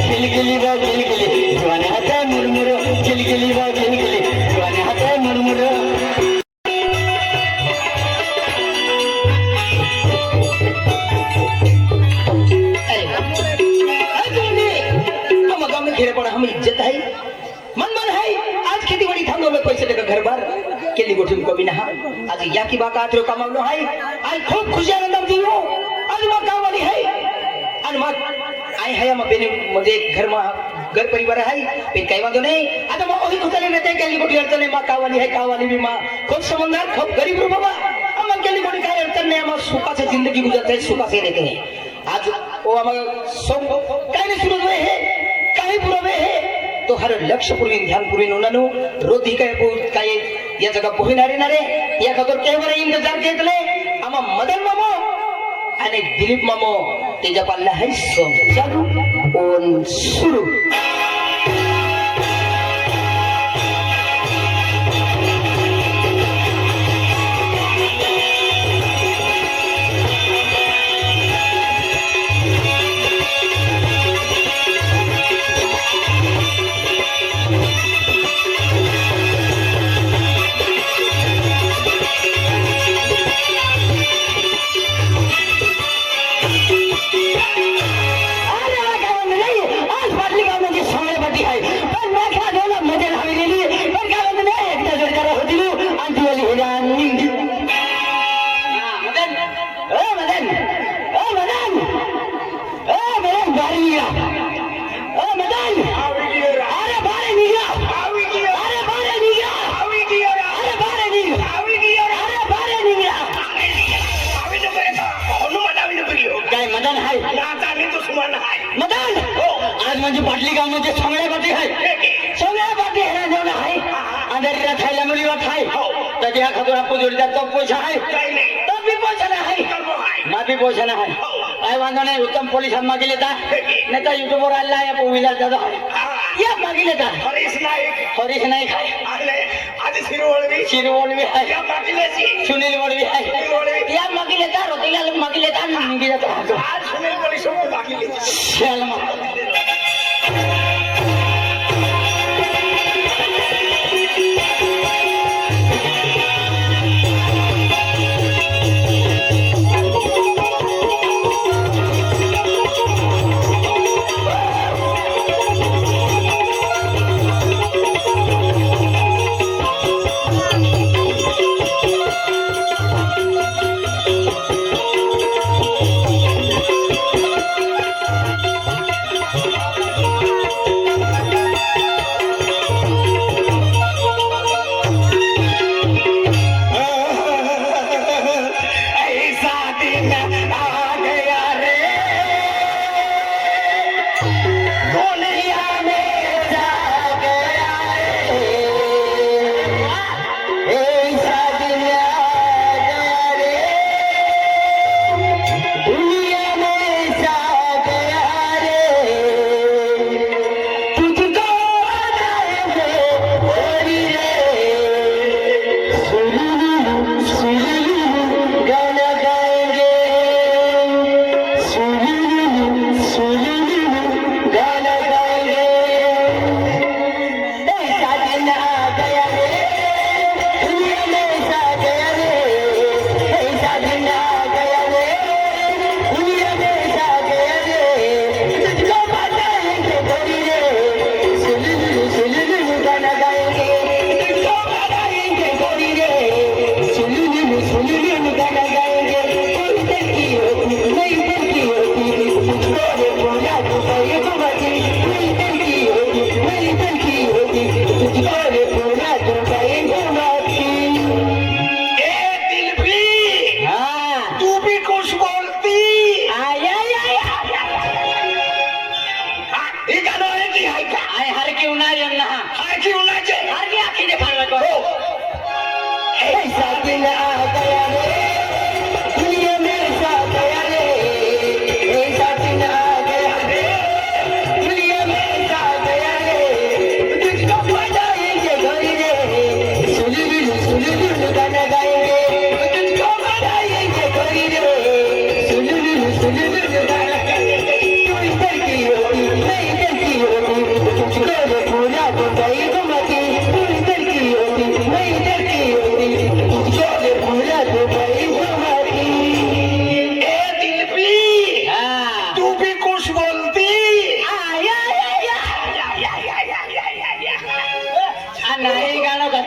खिलखिली बा खिलखिली जुवाने हाताय मुरमुर खिलखिली बा खिलखिली जुवाने हाताय मुरमुर घेरे पड़ा हम इज्जत है मन मन है आज खेती बाड़ी थांगो में पैसे लेकर घर बार केली गोठीम को बिना आज या की बाका आत्रो कमावलो है आज खूब खुशी आनंद जीवो आज मा कावाली है आणि मग आई है हम बेने मध्ये घर में घर परिवार है पण काही वांदो नाही आता मग ओही खुताले नेते केली गोठी अडचण मा कावाली है कावाली भी मा खूब समंदर खूब गरीब रो बाबा हम केली गोठी काय अडचण नाही हम सुखा से जिंदगी गुजरते हैं सुखा से रहते हैं आज वो हम सब काय नहीं सुरत हुए है काही पुरावे है तो हर लक्ष पूर्वी ध्यान पूर्वी नोनानो रोधी काय या जगा पोहिनारे नारे या खातर केवळ इंतजार केतले आमा मदन मामो आणि दिलीप मामो तेजा पाल्ला है सॉन्ग चालू ओन सुरू म्हणजे पाटली गाव म्हणजे सगळ्या पाठी आहे सगळ्या पाठी हेरा जेवण आहे अंधेरीला खायला मुलीवर आहे तर या खातर आपण जोडीदार तो पैसा आहे तो भी पैसा नाही माफी पैसा नाही काय वांधा नाही उत्तम पोलिसात मागे लेता नाही तर युट्यूबवर आला या पोविला दादा या मागे लेता हरीश नाईक आहे शिरवळवी आहे सुनील वळवी आहे या मागे लेता रोटीला मागे लेता निघी जातो सुनील पोलीस मागे लेता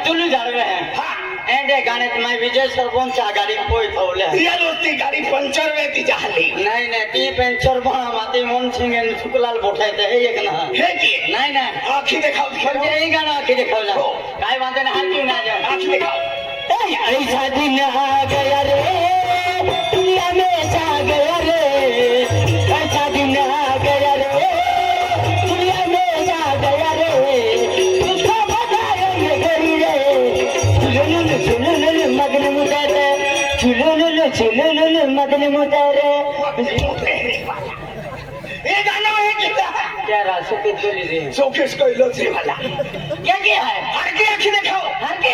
तुलू जाणवे हा एंडे गाण्यात माय विजय सरपंचच्या गाडी पोय ठेवल्या या ती गाडी पंचर वे ती झाली नाही नाही ती पेंचर बणा माती मोहन सिंग आणि सुकलाल बोठायचं हे एक ना हे की नाही नाही आखी देखाव म्हणजे हे गाणं आखी देखावला काय वांदे ना हात घेऊन आजा आखी देखाव ऐसा दिन आ गया रे दुनिया में छा गया रे ऐसा दिन आ गया रे दुनिया में छा गया रे तुझको बताएंगे गरी रे चुलुलुलु मगन मुदरे चुलुलुलु मगन मुदरे हे गाणं आहे की क्या रासो के चली रे शोकेश कइलो से वाला क्या क्या है हर के आखी देखाव हर के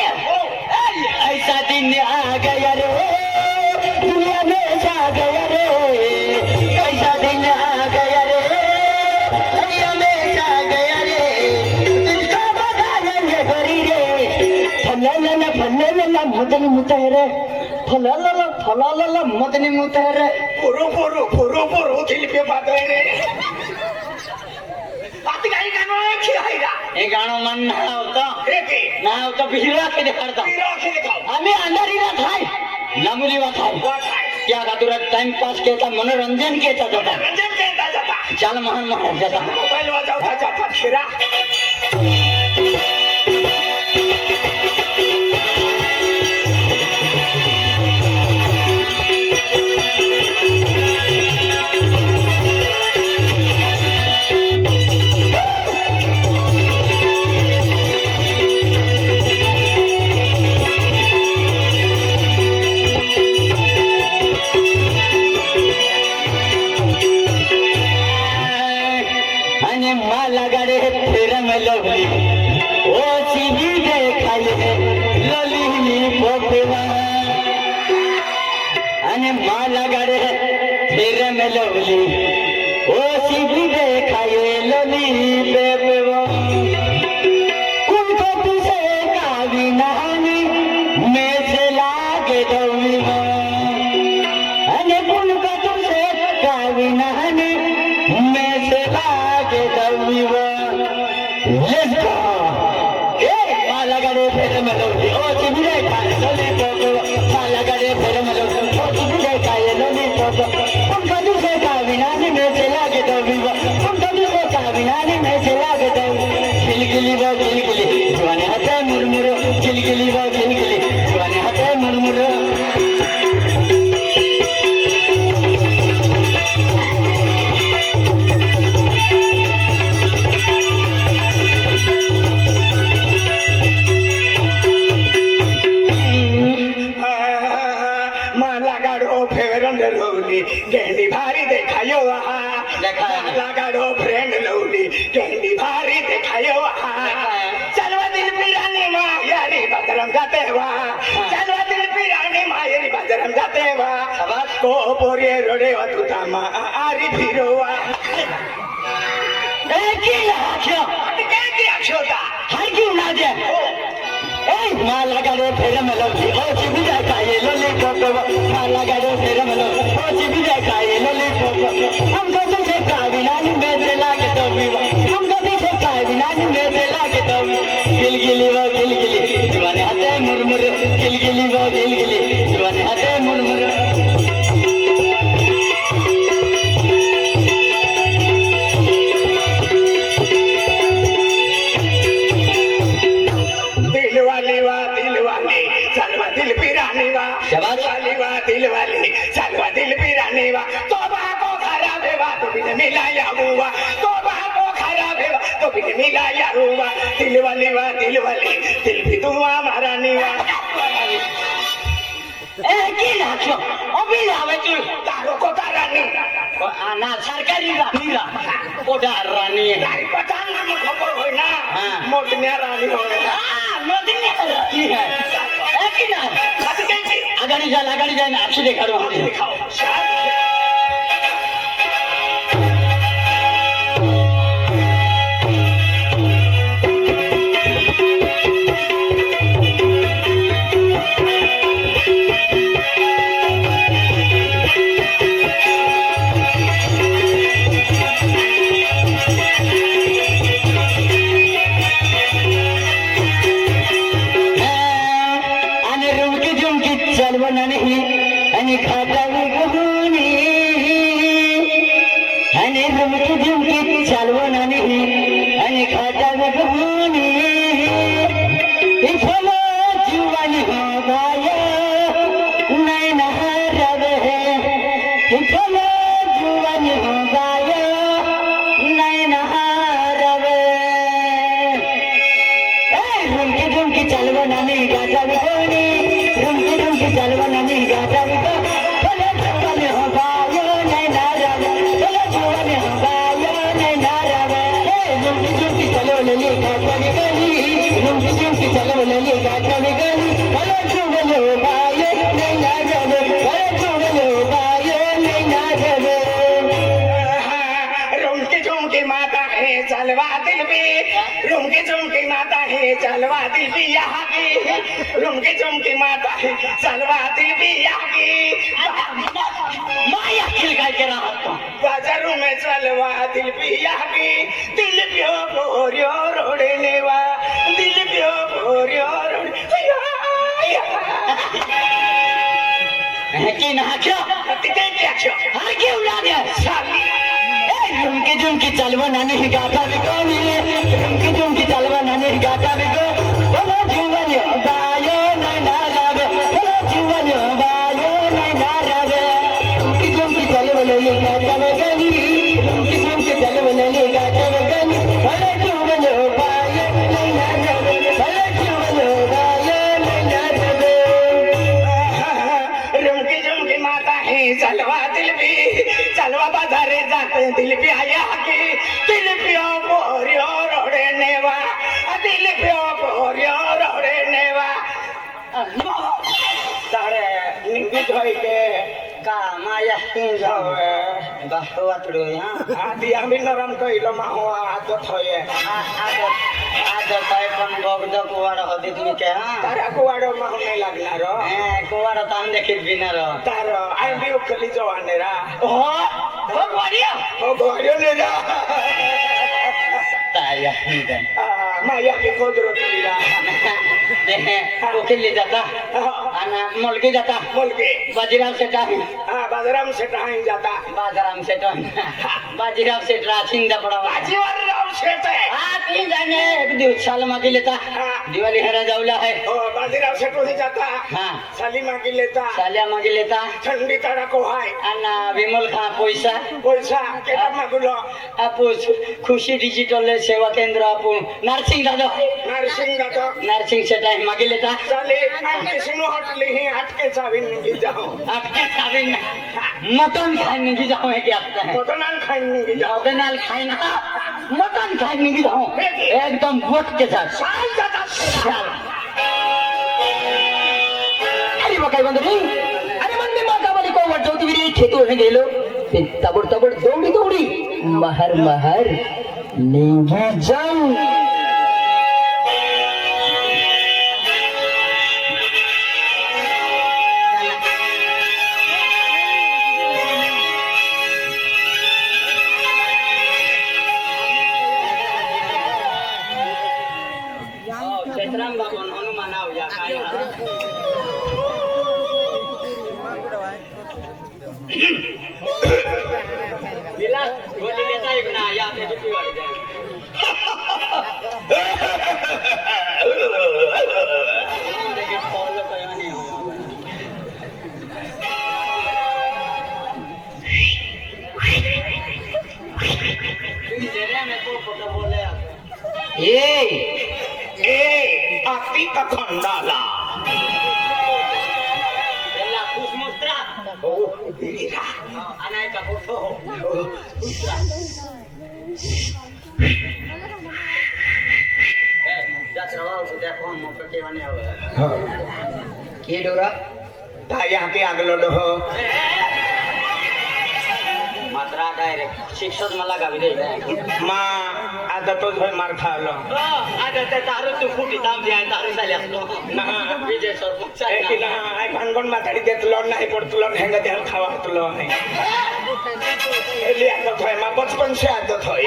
ऐसा दिन आ गया रे दुनिया में छा गया रे ऐसा दिन आ गया रे दुनिया में छा गया रे तुझको बताएंगे गरी रे फलला मदन मुतारे फलला मदन मुतारे पोरो दिल पे बात रे आती काही गाणं आहे की आहे का हे गाणं मन ना होतं हे की ना होतं बिहिरा के करता हीरो आखी देखाव आम्ही अंधारीला थाय नामुली वाथाय त्या गादुरा टाइम पास केता मनोरंजन केता जोटा रंजन केंदा जाता चाल महान महान जाता मोबाईल वाजवता जाता फिरा आणि मला गाडे फिरम लवली ओ चिबी देखाले लली पोपेवा आणि मला गाडे फिरम लवली ओ चिबी देखाले लली पोपेवा कुनको तुझे कावी नाही मेसे लागे दौलीवा आणि कुनको तुझे कावी नाही मेसे लागे दौलीवा Let's go! Hey, malagare fere melodi, oh chibire kai loli popo, malagare fere melodi, oh chibire kai loli popo. Tum kadu se ka vinani me se lage do viva, tum kadu se ka vinani me se lage do. Gilgili wo gilgili, juane hate murmuro, gilgili wo gilgili, juane hate murmuro. मला गाडो फेरन lovely गेंडी भारी देखायो मला गाडो friend lovely गेंडी भारी देखायो चलवा दिल पिरानी मा यारी बदरम जाते वा चलवा दिल पिरानी मा यारी बदरम जाते वा को पोरे रोडे वा तुता मा आरी फिरोवा अक्षोता हाय क्यों ना जे माला गाडो फेरे melodi, oh chibire kai loli popo, माला गाडो फेरे melodi, oh chibire kai loli popo. हमको तुझे काविनानी में से लागे तो विवा, हमको तुझे काविनानी में से लागे तो गिलगिली वो गिलगिली, जुआने हाथे मुरमुरे, गिलगिली वो गिलगिली, जुआने हाथे मुरमुरे. चलवा दिल पिरानी वा दिल वाली चलवा दिल पिरानी वा तो बाको खराब है वा तो बिन मिलाया हुआ तो बाको खराब है वा तो बिन मिलाया हुआ दिल वाली दिल भी तुम महारानी वा की नाचो अभी आवे तू तारो को तारानी ना सरकारी रानी कोटा रानी तारी पठान नाम खबर होय ना हां मोटन्या रानी होय मोटन्या रानी है की ना आगाड़ी जाए ना आपसे देखा रहा हूँ दिखाओ झुमकी चलवलेली गाठावी गणी मला झुमलो बाये नैना जवे मला झुमलो बाये नैना जवे रुमकी झुमकी माता है चलवा दिल भी रुमकी झुमकी माता है चलवा दिल भी यहाँ की रुमकी झुमकी माता है चलवा दिल भी यहाँ की माया खिलगाई के रहा बाजारों में चलवा दिल भी यहाँ की दिल पियो भोरियो रोड़ने वा दिल पियो भोरियो रोड़ने की ना क्यों तिथे क्या क्यों हर के उड़ा दिया साली झुमकी झुमकी चलवा नानी गाता बिको झुमकी झुमकी चलवा नानी गाता बिको बोलो जीवन बायो नैना जावे बोलो जीवन बायो नैना जावे झुमकी झुमकी चलवलेली गाता गनी झुमकी झुमकी चलवलेली गाता गनी बोलो जीवन बायो नैना जावे बोलो जीवन बायो नैना जावे रुमकी झुमकी माता है चलवा दिल भी चलवा बाजारे जाते दिल भी आया की दिल पियो भोरियो रोड़ने वा दिल पियो भोरियो रोड़ने वा तारे निंगी धोई के का माया तीन जाओ बाहुआ तोड़ो यहाँ आदि आम्ही नरम कइलो माहो आदत होये आज काय पण बगद कुवाड होती तुम्ही काय हा तारा कुवाडो माहो नाही लागला रो कुवाड ताम देखीत बिना र तार आम्ही उखली जवाने रा हो गोवाडिया ओ गोरियो ने रा ताया हिंदन माया की कोदरो तुलीरा देहे कोकिली जाता आणि मुलगी जाता बोलके बाजीराव सेठ आहे बाजाराम से टाइम जाता बाजाराम सेठ बाजीराव सेठ राशिंदा पडावा जीवन राव शेट है हा तीन जाणे एक दिवस साल मागे लेता दिवाळी हरा जाऊला है ओ बाजीराव शेट ही जाता हा साली मागी लेता साल्या मागे लेता ठंडी तड़ा को है आणि विमल खा पैसा पैसा केटा मागुलो आपूस खुशी डिजिटल सेवा केंद्र आपण नर्सिंग दादा नरसिंह जातो नर्सिंग सेट आहे मागे लेता साली आमची सिनो हटली ही हटके चावी निघी जाओ आपके साबिन मटन खाने की जाओ है क्या आपका है मटनान खाई निघी जाओ मटन खाना मटन खाने की जाओ एकदम वोट के साथ साल जाता चल अरे बकाई बंद रे अरे मन में माता वाली को वट होती मेरी खेती होने गेलो तबड़ तबड़ दौड़ी दौड़ी महर महर निंगी जाऊं हनुमान आओ या गोली लेता एक ना या फिर किती वाले जाए देखिए फॉलो करने हो तेरे में को फोटो बोले आप ए आती का खंडाला पहला पुष्मुद्रा ओ हीरा अनाय का फोटो दूसरा जात रहा हो देखो हम मौके के बने हुए के डोरा ताया के आगलो डो मात्रा डायरेक्ट शिक्षक मला गावी दे मा आता तो होय मार खालो आता ते तारू तू फुटी दाम द्या तारू झाले असतो ना विजय सरपंच ए की ना आय भानगण माताडी देतलो नाही पडतलो हेंगा देल खावातलो नाही एली आदत होय मा बचपन से आदत होय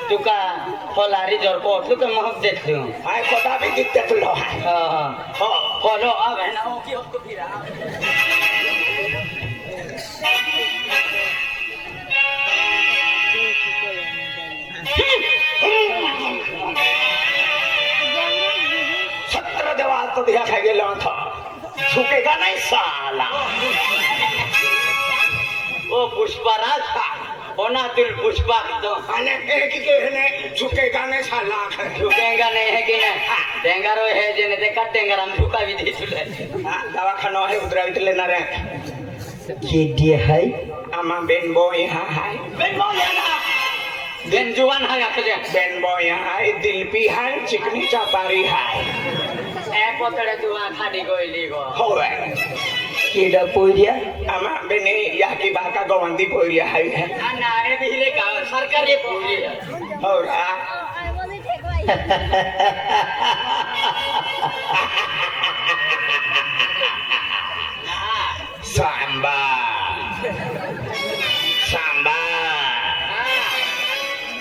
तुका फलारी जोर पोटलू का महक देतलो आय कोटा भी देतलो हां हो फॉलो अब है ना ओके अब तो फिर सत्र देवा तो दिया खा गेलो था झुकेगा नहीं साला ओ पुष्पराज होना दिल पुष्पा तो अने एक के ने झुकेगा ने साला झुकेगा नहीं है कि नहीं टेंगारो है जेने देखा टेंगार हम झुका भी दे चुले दवाखाना है उधर इतले ना रे के दिए है आमा बेन बॉय हाय बेन बॉय ना दिन जुआन है आपके बेन बॉय हाय दिलपी हाय चिकनी चापारी हाय ए पोतड़े जुआन खाड़ी गोइली गो होवे केडा पोरिया आमा बेने या की बाका गवंदी पोरिया हाय ना ए बिजली का सरकारी पूरी है और आ सांबा सांबा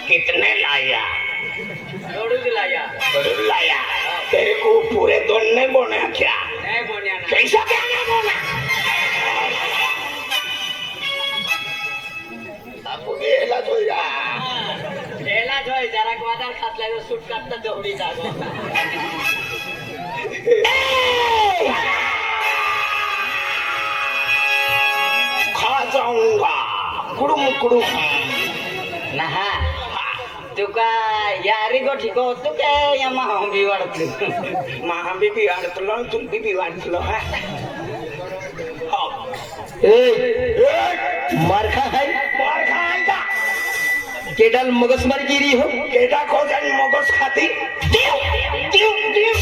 कितने लाया लाया लाया तेरे को पूरे दोनों बोना क्या नहीं बोनिया ना कैसा क्या ना बोना आपको एला जोया एला जोय जरा ग्वादार खातला तो सूट काटता दौड़ी जागो खा जाऊंगा कुडुम कुडुम नहा तुका यारी गो ठीक हो तू क्या या महां भी वाढतली महा बीबी वाढतलो तू बीबी वाढतलो है ए मारखा है मार खाएगा केडाल मगजमारी गिरी हो केटा को जन मगज खाती दियो दियो दियो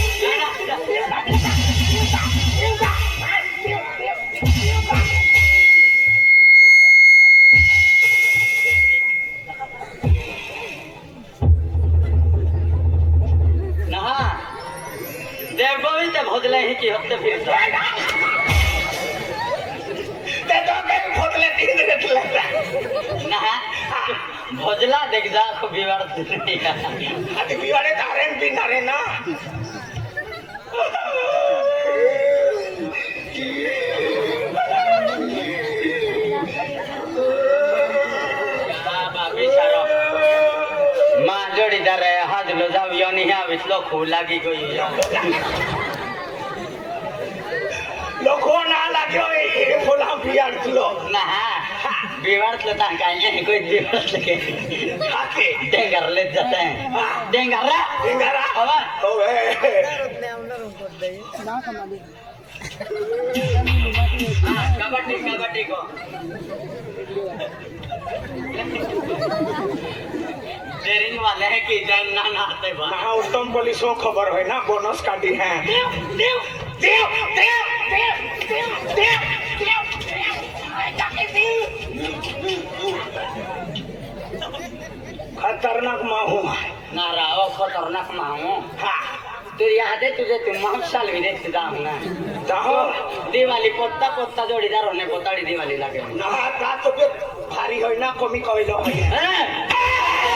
नहा देव गोविंद भोजले ही की हफ्ते फिर ते तो के खोदले तीन रत लगता नहा भोजला देख जा को बिवाड़ नहीं अति बिवाड़े तारेन भी नारे ना बेचारो मां जोड़ीदार हाथ लो जाव योनी है बिचलो खूब लागी गई लोगो ना लाग्यो ए फुला बियाड़तलो नहा बिवाड़तलो ता काय नहीं कोई बिवाड़तलो के खाके डेंगर ले जाते हैं डेंगरा इंगरा हवा ओए कबड्डी कबड्डी को डेरिंग वाले हैं कि जैन ना नाते बा ना उत्तम पुलिसों खबर है ना बोनस काटी है देव देव देव देव देव देव खतरनाक माहू ना राव खतरनाक माहू हाँ तू यहाँ दे तुझे तुम माहू साल भी देख जाऊँ ना जाओ दिवाली पोत्ता पोत्ता जोड़ीदार होने पोताड़ी दिवाली लगे ना का तो फिर भारी है ना कमी कहलो है